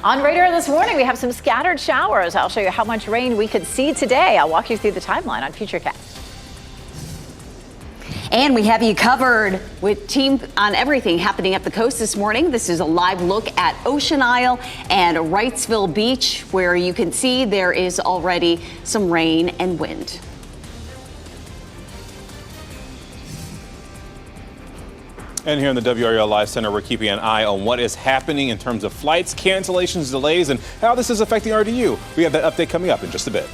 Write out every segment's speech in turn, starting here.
On radar this morning, we have some scattered showers. I'll show you how much rain we could see today. I'll walk you through the timeline on Futurecast. And we have you covered with team on everything happening up the coast this morning. This is a live look at Ocean Isle and Wrightsville Beach, where you can see there is already some rain and wind. And here in the WRAL Live Center, we're keeping an eye on what is happening in terms of flights, cancellations, delays, and how this is affecting RDU. We have that update coming up in just a bit.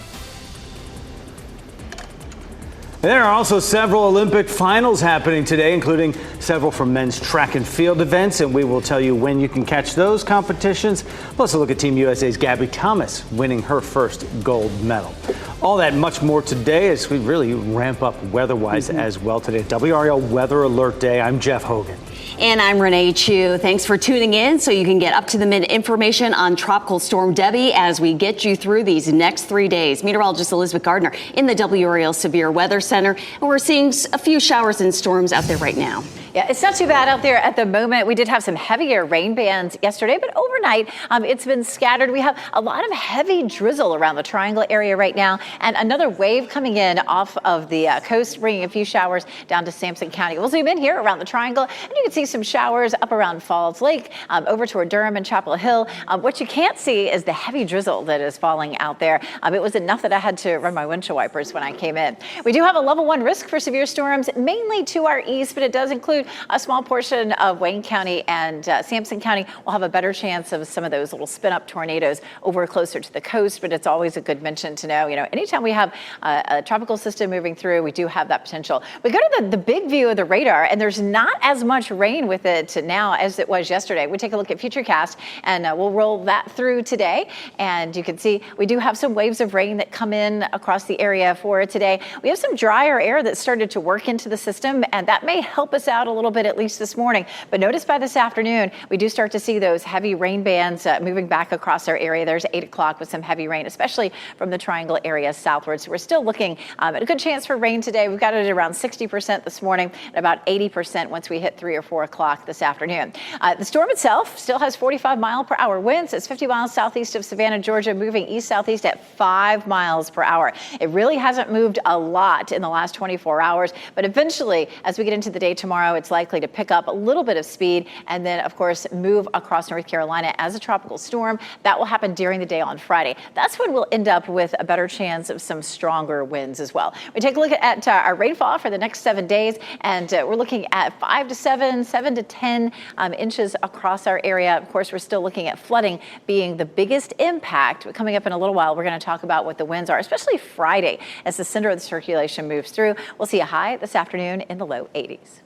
There are also several Olympic finals happening today, including several from men's track and field events, and we will tell you when you can catch those competitions. Plus a look at Team USA's Gabby Thomas winning her first gold medal. All that much more today as we really ramp up weather-wise as well today. WRAL Weather Alert Day. I'm Jeff Hogan. And I'm Renee Chu. Thanks for tuning in so you can get up-to-the-minute information on Tropical Storm Debbie as we get you through these next 3 days. Meteorologist Elizabeth Gardner in the WRAL Severe Weather Center. And we're seeing a few showers and storms out there right now. Yeah, it's not too bad out there at the moment. We did have some heavier rain bands yesterday, but overnight it's been scattered. We have a lot of heavy drizzle around the Triangle area right now, and another wave coming in off of the coast, bringing a few showers down to Sampson County. We'll zoom in here around the Triangle, and you can see some showers up around Falls Lake, over toward Durham and Chapel Hill. What you can't see is the heavy drizzle that is falling out there. It was enough that I had to run my windshield wipers when I came in. We do have a level 1 risk for severe storms, mainly to our east, but it does include a small portion of Wayne County and Sampson County. Will have a better chance of some of those little spin-up tornadoes over closer to the coast, but it's always a good mention to know, anytime we have a tropical system moving through, we do have that potential. We go to the big view of the radar, and there's not as much rain with it now as it was yesterday. We take a look at Futurecast, and we'll roll that through today, and you can see we do have some waves of rain that come in across the area for today. We have some drier air that started to work into the system, and that may help us out a little bit at least this morning. But notice by this afternoon, we do start to see those heavy rain bands moving back across our area. There's 8 o'clock with some heavy rain, especially from the Triangle area southward. So we're still looking at a good chance for rain today. We've got it at around 60% this morning and about 80% once we hit 3 or 4 o'clock this afternoon. The storm itself still has 45-mile-per-hour winds. It's 50 miles southeast of Savannah, Georgia, moving east-southeast at 5 miles per hour. It really hasn't moved a lot in the last 24 hours, but eventually, as we get into the day tomorrow, it's likely to pick up a little bit of speed and then, of course, move across North Carolina as a tropical storm. That will happen during the day on Friday. That's when we'll end up with a better chance of some stronger winds as well. We take a look at our rainfall for the next 7 days, and we're looking at 5 to 7, 7 to 10 inches across our area. Of course, we're still looking at flooding being the biggest impact. Coming up in a little while, we're going to talk about what the winds are, especially Friday as the center of the circulation moves through. We'll see a high this afternoon in the low 80s.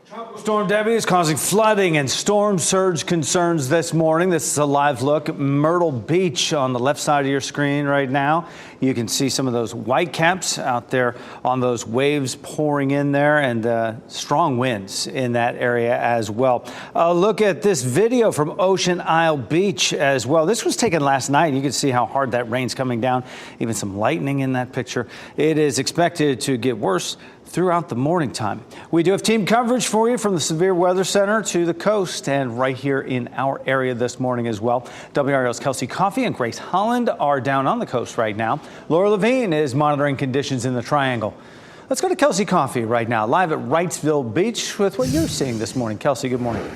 Tropical Storm Debbie is causing flooding and storm surge concerns this morning. This is a live look. Myrtle Beach on the left side of your screen right now. You can see some of those white caps out there on those waves pouring in there, and strong winds in that area as well. Look at this video from Ocean Isle Beach as well. This was taken last night. You can see how hard that rain's coming down. Even some lightning in that picture. It is expected to get worse throughout the morning time. We do have team coverage for you from the Severe Weather Center to the coast and right here in our area this morning as well. WRAL's Kelsey Coffey and Grace Holland are down on the coast right now. Laura Levine is monitoring conditions in the Triangle. Let's go to Kelsey Coffey right now, live at Wrightsville Beach with what you're seeing this morning. Kelsey, good morning.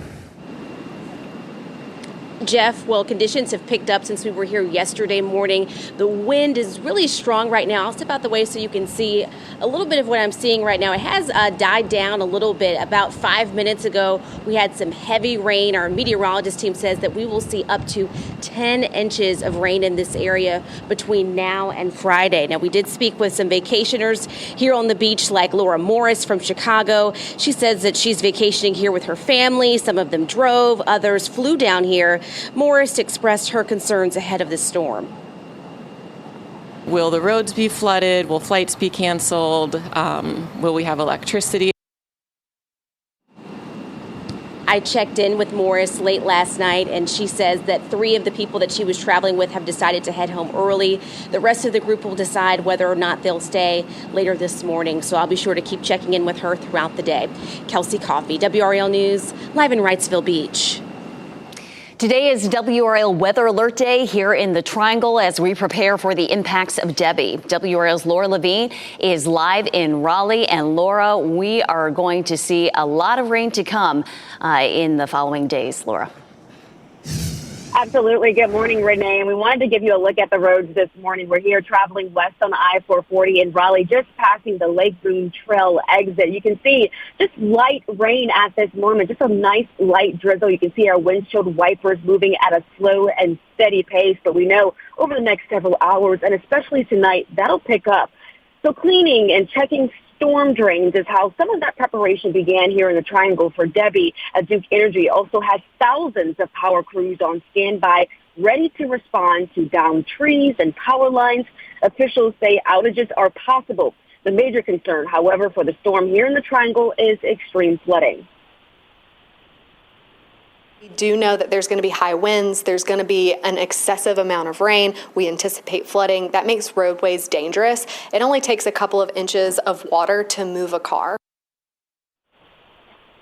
Jeff, well, conditions have picked up since we were here yesterday morning. The wind is really strong right now. I'll step out the way so you can see a little bit of what I'm seeing right now. It has died down a little bit. About 5 minutes ago, we had some heavy rain. Our meteorologist team says that we will see up to 10 inches of rain in this area between now and Friday. Now, we did speak with some vacationers here on the beach, like Laura Morris from Chicago. She says that she's vacationing here with her family. Some of them drove, others flew down here. Morris expressed her concerns ahead of the storm. Will the roads be flooded? Will flights be canceled? Will we have electricity? I checked in with Morris late last night, and she says that 3 of the people that she was traveling with have decided to head home early. The rest of the group will decide whether or not they'll stay later this morning. So I'll be sure to keep checking in with her throughout the day. Kelsey Coffey, WRAL News, live in Wrightsville Beach. Today is WRAL Weather Alert Day here in the Triangle as we prepare for the impacts of Debbie. WRAL's Laura Levine is live in Raleigh. And Laura, we are going to see a lot of rain to come in the following days. Laura. Absolutely. Good morning, Renee. And we wanted to give you a look at the roads this morning. We're here traveling west on I-440 in Raleigh, just passing the Lake Boone Trail exit. You can see just light rain at this moment, just a nice light drizzle. You can see our windshield wipers moving at a slow and steady pace. But we know over the next several hours, and especially tonight, that'll pick up. So cleaning and checking storm drains is how some of that preparation began here in the Triangle for Debbie. Duke Energy also has thousands of power crews on standby, ready to respond to downed trees and power lines. Officials say outages are possible. The major concern, however, for the storm here in the Triangle is extreme flooding. We do know that there's going to be high winds. There's going to be an excessive amount of rain. We anticipate flooding. That makes roadways dangerous. It only takes a couple of inches of water to move a car.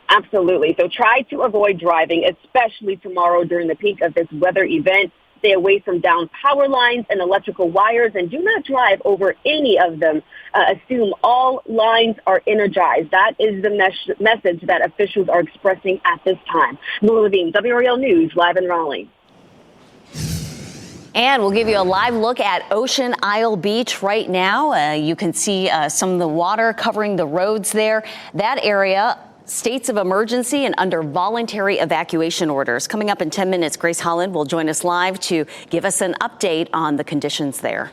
Absolutely. So try to avoid driving, especially tomorrow during the peak of this weather event. Stay away from downed power lines and electrical wires, and do not drive over any of them. Assume all lines are energized. That is the message that officials are expressing at this time. Laura Levine, WRAL News, live in Raleigh. And we'll give you a live look at Ocean Isle Beach right now. You can see some of the water covering the roads there. That area, states of emergency and under voluntary evacuation orders. Coming up in 10 minutes, Grace Holland will join us live to give us an update on the conditions there.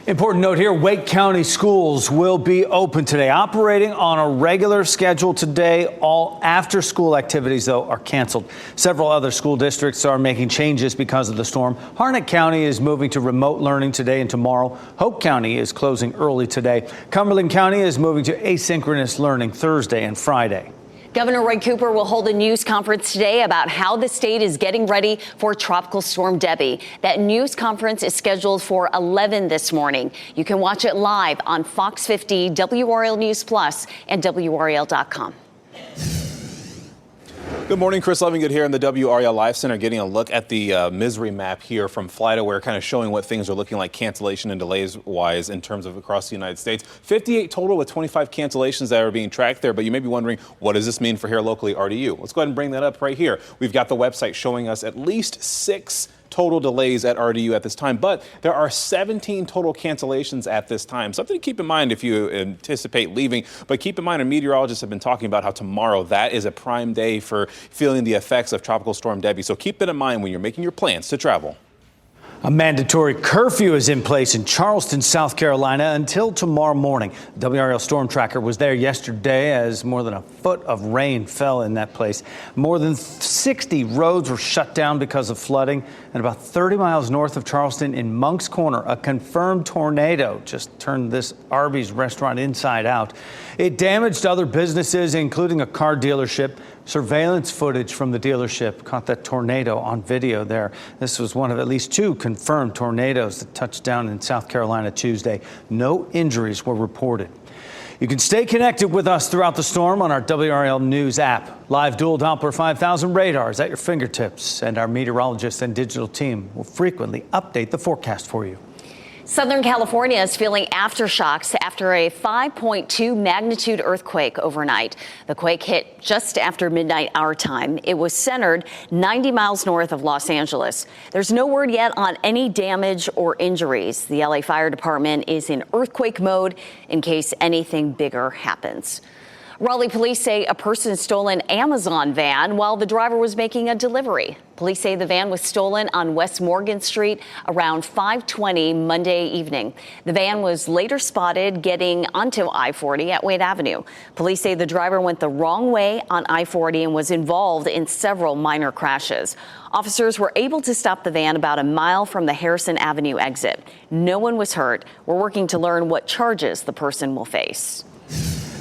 Important note here, Wake County schools will be open today, operating on a regular schedule today. All after-school activities, though, are canceled. Several other school districts are making changes because of the storm. Harnett County is moving to remote learning today and tomorrow. Hope County is closing early today. Cumberland County is moving to asynchronous learning Thursday and Friday. Governor Roy Cooper will hold a news conference today about how the state is getting ready for Tropical Storm Debbie. That news conference is scheduled for 11 this morning. You can watch it live on Fox 50, WRAL News Plus, and WRAL.com. Good morning, Chris Levingood here in the WRAL Live Center, getting a look at the misery map here from FlightAware, kind of showing what things are looking like cancellation and delays wise in terms of across the United States. 58 total with 25 cancellations that are being tracked there. But you may be wondering, what does this mean for here locally, RDU? Let's go ahead and bring that up right here. We've got the website showing us at least 6 total delays at RDU at this time, but there are 17 total cancellations at this time. Something to keep in mind if you anticipate leaving, but keep in mind, our meteorologists have been talking about how tomorrow, that is a prime day for feeling the effects of Tropical Storm Debbie. So keep that in mind when you're making your plans to travel. A mandatory curfew is in place in Charleston, South Carolina until tomorrow morning. WRAL Storm Tracker was there yesterday as more than a foot of rain fell in that place. More than 60 roads were shut down because of flooding. And about 30 miles north of Charleston in Monk's Corner, a confirmed tornado just turned this Arby's restaurant inside out. It damaged other businesses, including a car dealership. Surveillance footage from the dealership caught that tornado on video there. This was one of at least 2 confirmed tornadoes that touched down in South Carolina Tuesday. No injuries were reported. You can stay connected with us throughout the storm on our WRAL News app. Live dual Doppler 5000 radars at your fingertips, and our meteorologists and digital team will frequently update the forecast for you. Southern California is feeling aftershocks after a 5.2 magnitude earthquake overnight. The quake hit just after midnight our time. It was centered 90 miles north of Los Angeles. There's no word yet on any damage or injuries. The LA Fire Department is in earthquake mode in case anything bigger happens. Raleigh police say a person stole an Amazon van while the driver was making a delivery. Police say the van was stolen on West Morgan Street around 5:20 Monday evening. The van was later spotted getting onto I-40 at Wade Avenue. Police say the driver went the wrong way on I-40 and was involved in several minor crashes. Officers were able to stop the van about a mile from the Harrison Avenue exit. No one was hurt. We're working to learn what charges the person will face.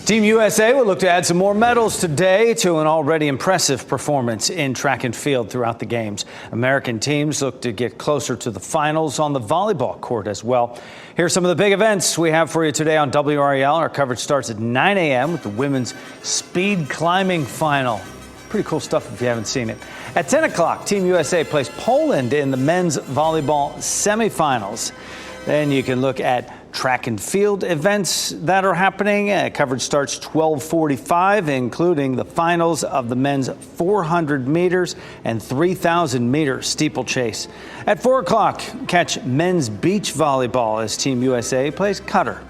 Team USA will look to add some more medals today to an already impressive performance in track and field throughout the games. American teams look to get closer to the finals on the volleyball court as well. Here's some of the big events we have for you today on WRAL. Our coverage starts at 9 a.m. with the women's speed climbing final. Pretty cool stuff if you haven't seen it. At 10 o'clock, Team USA plays Poland in the men's volleyball semifinals. Then you can look at track and field events that are happening. Coverage starts 12:45, including the finals of the men's 400 meters and 3,000 meter steeplechase. At 4 o'clock, catch men's beach volleyball as Team USA plays Qatar.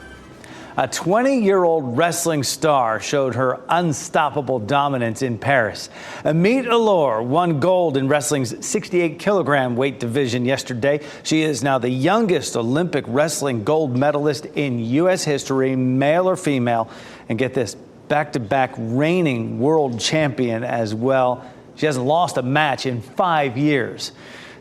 A 20-year-old wrestling star showed her unstoppable dominance in Paris. Amit Allure won gold in wrestling's 68-kilogram weight division yesterday. She is now the youngest Olympic wrestling gold medalist in U.S. history, male or female. And get this, back-to-back reigning world champion as well. She hasn't lost a match in 5 years.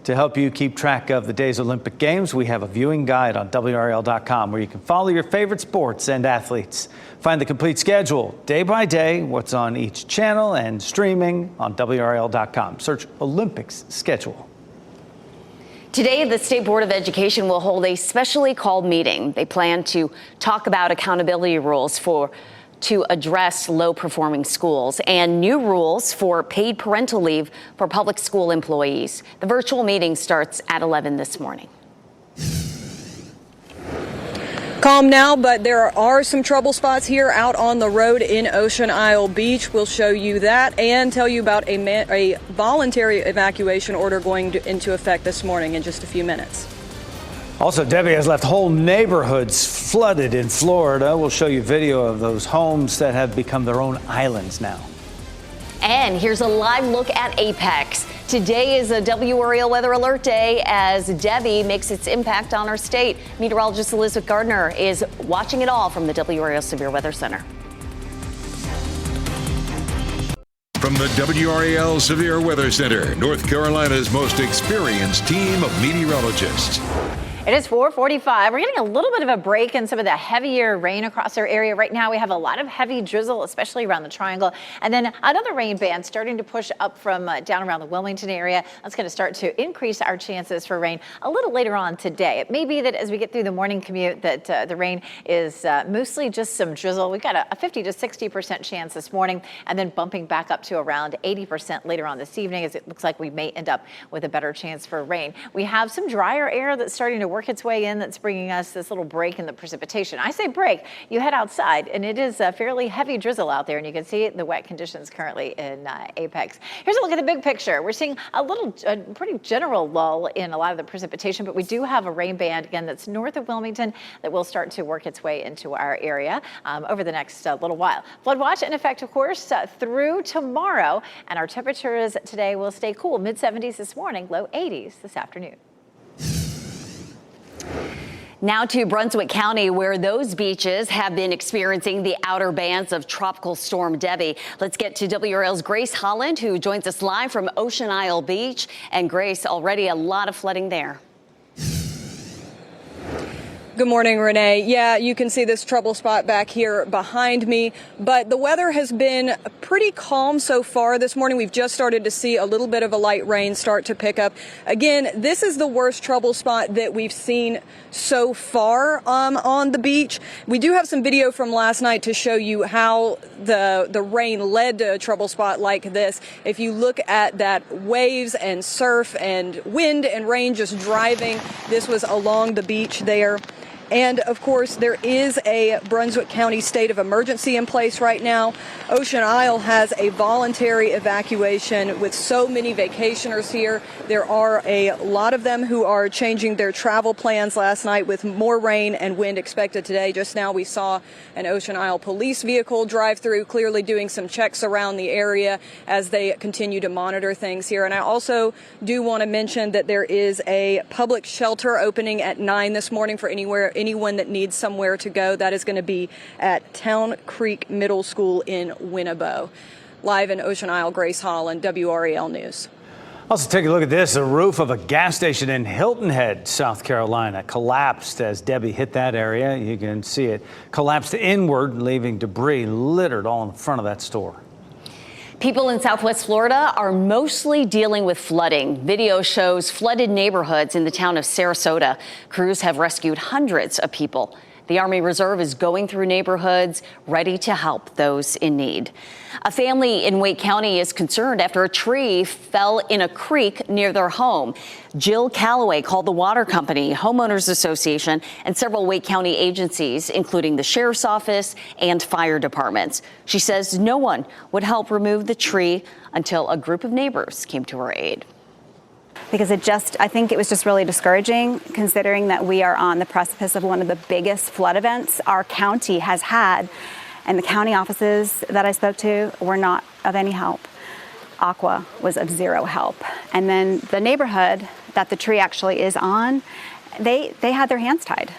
To help you keep track of the day's Olympic Games, we have a viewing guide on WRAL.com where you can follow your favorite sports and athletes. Find the complete schedule day by day, what's on each channel, and streaming on WRAL.com. Search Olympics schedule. Today, the State Board of Education will hold a specially called meeting. They plan to talk about accountability rules to address low-performing schools and new rules for paid parental leave for public school employees. The virtual meeting starts at 11 this morning. Calm now, but there are some trouble spots here out on the road in Ocean Isle Beach. We'll show you that and tell you about a voluntary evacuation order going into effect this morning in just a few minutes. Also, Debbie has left whole neighborhoods flooded in Florida. We'll show you video of those homes that have become their own islands now. And here's a live look at Apex. Today is a WRAL Weather Alert Day as Debbie makes its impact on our state. Meteorologist Elizabeth Gardner is watching it all from the WRAL Severe Weather Center. From the WRAL Severe Weather Center, North Carolina's most experienced team of meteorologists. It is 4:45. We're getting a little bit of a break in some of the heavier rain across our area right now. We have a lot of heavy drizzle, especially around the triangle. And then another rain band starting to push up from down around the Wilmington area. That's going to start to increase our chances for rain a little later on today. It may be that as we get through the morning commute that the rain is mostly just some drizzle. We've got a 50 to 60% chance this morning and then bumping back up to around 80% later on this evening as it looks like we may end up with a better chance for rain. We have some drier air that's starting to work its way in that's bringing us this little break in the precipitation. I say break, you head outside and it is a fairly heavy drizzle out there and you can see it in the wet conditions currently in Apex. Here's a look at the big picture. We're seeing a pretty general lull in a lot of the precipitation, but we do have a rain band again that's north of Wilmington that will start to work its way into our area over the next little while. Flood watch in effect, of course, through tomorrow, and our temperatures today will stay cool, mid-70s this morning, low 80s this afternoon. Now to Brunswick County, where those beaches have been experiencing the outer bands of Tropical Storm Debbie. Let's get to WRAL's Grace Holland, who joins us live from Ocean Isle Beach. And Grace, already a lot of flooding there. Good morning, Renee. Yeah, you can see this trouble spot back here behind me, but the weather has been pretty calm so far this morning. We've just started to see a little bit of a light rain start to pick up. Again, this is the worst trouble spot that we've seen so far on the beach. We do have some video from last night to show you how the rain led to a trouble spot like this. If you look at that waves and surf and wind and rain just driving, this was along the beach there. And, of course, there is a Brunswick County state of emergency in place right now. Ocean Isle has a voluntary evacuation with so many vacationers here. There are a lot of them who are changing their travel plans last night with more rain and wind expected today. Just now we saw an Ocean Isle police vehicle drive through, clearly doing some checks around the area as they continue to monitor things here. And I also do want to mention that there is a public shelter opening at 9 this morning for anyone that needs somewhere to go. That is going to be at Town Creek Middle School in Winnebago. Live in Ocean Isle, Grace Holland, WRAL News. Also, take a look at this. The roof of a gas station in Hilton Head, South Carolina, collapsed as Debbie hit that area. You can see it collapsed inward, leaving debris littered all in front of that store. People in Southwest Florida are mostly dealing with flooding. Video shows flooded neighborhoods in the town of Sarasota. Crews have rescued hundreds of people. The Army Reserve is going through neighborhoods, ready to help those in need. A family in Wake County is concerned after a tree fell in a creek near their home. Jill Calloway called the water company, homeowners association, and several Wake County agencies, including the sheriff's office and fire departments. She says no one would help remove the tree until a group of neighbors came to her aid. Because I think it was just really discouraging, considering that we are on the precipice of one of the biggest flood events our county has had. And the county offices that I spoke to were not of any help. Aqua was of zero help. And then the neighborhood that the tree actually is on, they had their hands tied.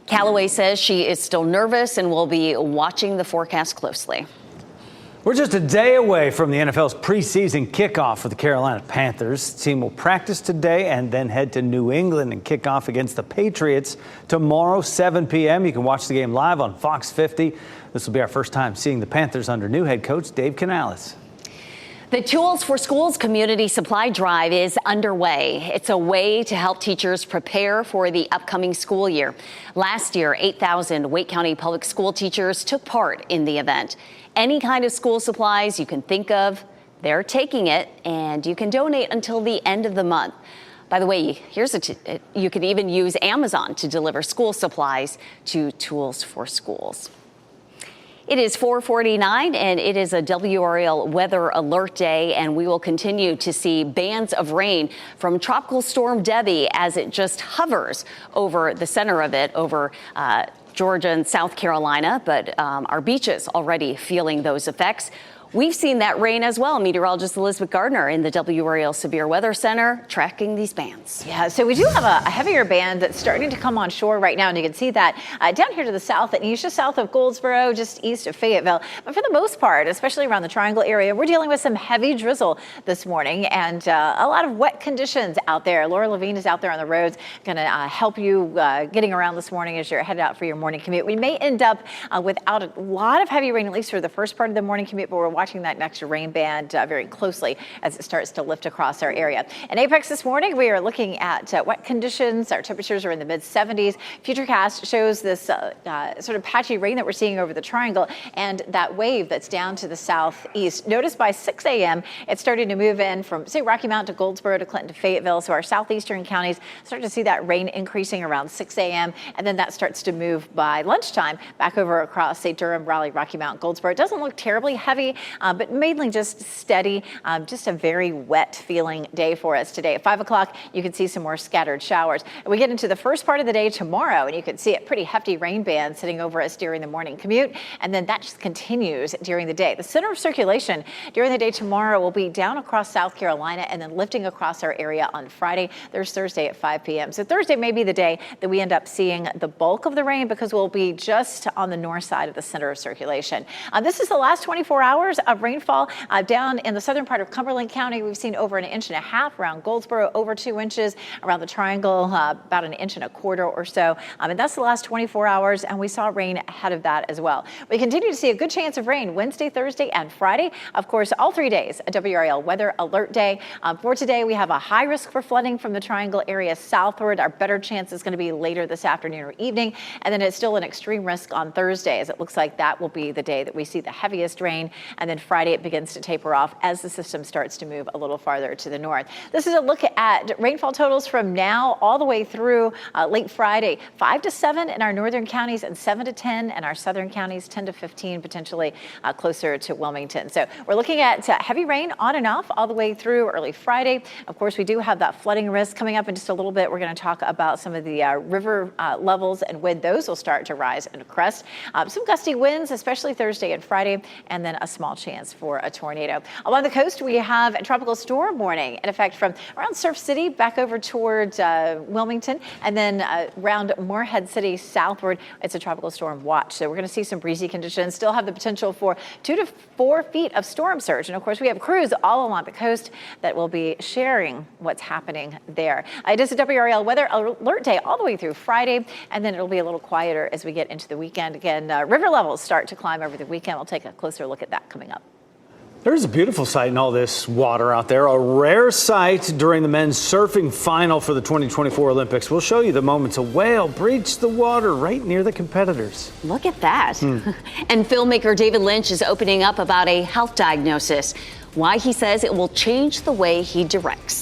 Calloway says she is still nervous and will be watching the forecast closely. We're just a day away from the NFL's preseason kickoff for the Carolina Panthers. The team will practice today and then head to New England and kick off against the Patriots tomorrow, 7 p.m. You can watch the game live on Fox 50. This will be our first time seeing the Panthers under new head coach Dave Canales. The Tools for Schools Community Supply Drive is underway. It's a way to help teachers prepare for the upcoming school year. Last year, 8,000 Wake County public school teachers took part in the event. Any kind of school supplies you can think of, they're taking it, and you can donate until the end of the month. By the way, you can even use Amazon to deliver school supplies to Tools for Schools. It is 4:49 and it is a WRAL weather alert day, and we will continue to see bands of rain from Tropical Storm Debbie as it just hovers over the center of it, over Georgia and South Carolina, but our beaches already feeling those effects. We've seen that rain as well. Meteorologist Elizabeth Gardner in the WRAL Severe Weather Center tracking these bands. Yeah, so we do have a heavier band that's starting to come on shore right now, and you can see that down here to the south at Nisha, south of Goldsboro, just east of Fayetteville. But for the most part, especially around the Triangle area, we're dealing with some heavy drizzle this morning and a lot of wet conditions out there. Laura Levine is out there on the roads, going to help you getting around this morning as you're headed out for your morning commute. We may end up without a lot of heavy rain, at least for the first part of the morning commute, but we're watching that next rain band very closely as it starts to lift across our area. In Apex this morning, we are looking at wet conditions. Our temperatures are in the mid-70s. Futurecast shows this sort of patchy rain that we're seeing over the Triangle and that wave that's down to the southeast. Notice by 6 a.m., it's starting to move in from, say, Rocky Mount to Goldsboro to Clinton to Fayetteville. So our southeastern counties start to see that rain increasing around 6 a.m. And then that starts to move by lunchtime back over across, say, Durham, Raleigh, Rocky Mount, Goldsboro. It doesn't look terribly heavy, but mainly just steady, just a very wet feeling day for us today. At 5 o'clock, you can see some more scattered showers. And we get into the first part of the day tomorrow, and you can see a pretty hefty rain band sitting over us during the morning commute. And then that just continues during the day. The center of circulation during the day tomorrow will be down across South Carolina and then lifting across our area on Friday. There's Thursday at 5 p.m. So Thursday may be the day that we end up seeing the bulk of the rain because we'll be just on the north side of the center of circulation. This is the last 24 hours of rainfall down in the southern part of Cumberland County. We've seen over 1.5 inches around Goldsboro, over 2 inches around the Triangle, about 1.25 inches or so. And that's the last 24 hours. And we saw rain ahead of that as well. We continue to see a good chance of rain Wednesday, Thursday, and Friday. Of course, all 3 days, a WRAL weather alert day. For today, we have a high risk for flooding from the Triangle area southward. Our better chance is going to be later this afternoon or evening. And then it's still an extreme risk on Thursday, as it looks like that will be the day that we see the heaviest rain. And then Friday, it begins to taper off as the system starts to move a little farther to the north. This is a look at rainfall totals from now all the way through late Friday. 5 to 7 in our northern counties and 7 to 10 in our southern counties, 10 to 15 potentially closer to Wilmington. So we're looking at heavy rain on and off all the way through early Friday. Of course, we do have that flooding risk coming up in just a little bit. We're going to talk about some of the river levels and when those will start to rise and crest. Some gusty winds, especially Thursday and Friday, and then a small chance for a tornado. Along the coast, we have a tropical storm warning in effect from around Surf City back over towards Wilmington, and then around Morehead City southward, it's a tropical storm watch. So we're going to see some breezy conditions, still have the potential for 2 to 4 feet of storm surge. And of course, we have crews all along the coast that will be sharing what's happening there. It is a WRAL weather alert day all the way through Friday, and then it'll be a little quieter as we get into the weekend. Again, river levels start to climb over the weekend. We'll take a closer look at that coming up. There's a beautiful sight in all this water out there, a rare sight during the men's surfing final for the 2024 Olympics. We'll show you the moments a whale breached the water right near the competitors. Look at that. And filmmaker David Lynch is opening up about a health diagnosis, why he says it will change the way he directs.